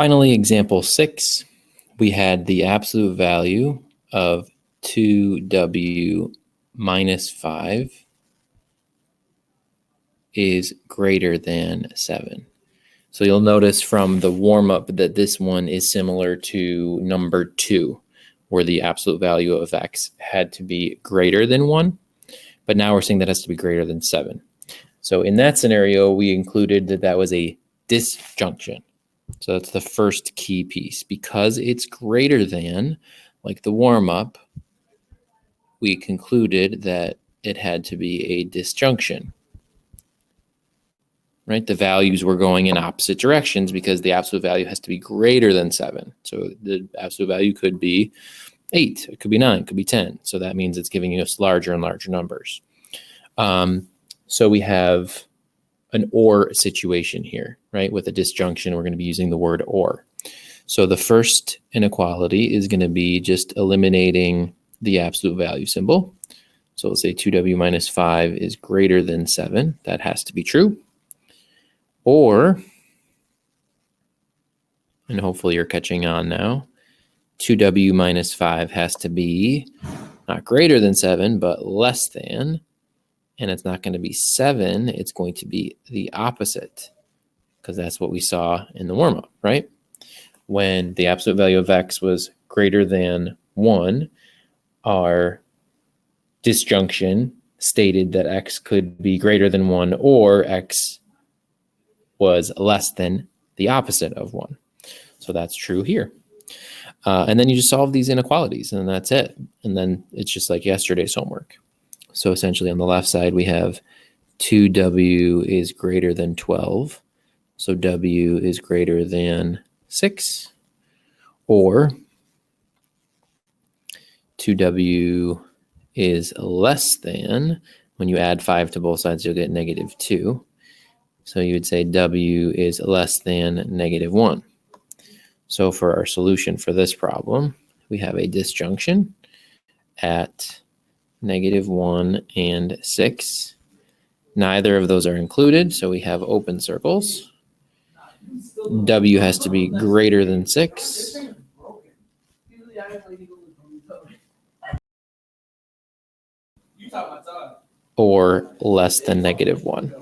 Finally, example 6, we had the absolute value of 2w minus 5 is greater than 7. So you'll notice from the warm-up that this one is similar to number 2, where the absolute value of x had to be greater than 1, but now we're saying that has to be greater than 7. So in that scenario, we included that that was a disjunction. So that's the first key piece. Because it's greater than, like the warm-up, we concluded that it had to be a disjunction. Right? The values were going in opposite directions because the absolute value has to be greater than 7. So the absolute value could be 8, it could be 9, it could be 10. So that means it's giving us larger and larger numbers. So we have an or situation here, right? With a disjunction, we're going to be using the word or. So the first inequality is going to be just eliminating the absolute value symbol. So let's say 2w minus 5 is greater than 7. That has to be true. Or, and hopefully you're catching on now, 2w minus 5 has to be not greater than 7, but less than. And it's not going to be 7, it's going to be the opposite, because that's what we saw in the warm-up, right? When the absolute value of x was greater than 1, our disjunction stated that x could be greater than 1 or x was less than the opposite of 1. So that's true here. And then you just solve these inequalities, and that's it. And then it's just like yesterday's homework. So essentially on the left side, we have 2w is greater than 12. So w is greater than 6. Or 2w is less than, when you add 5 to both sides, you'll get negative 2. So you would say w is less than negative 1. So for our solution for this problem, we have a disjunction at negative 1 and 6. Neither of those are included, so we have open circles. W has to be greater than 6. Or less than negative 1.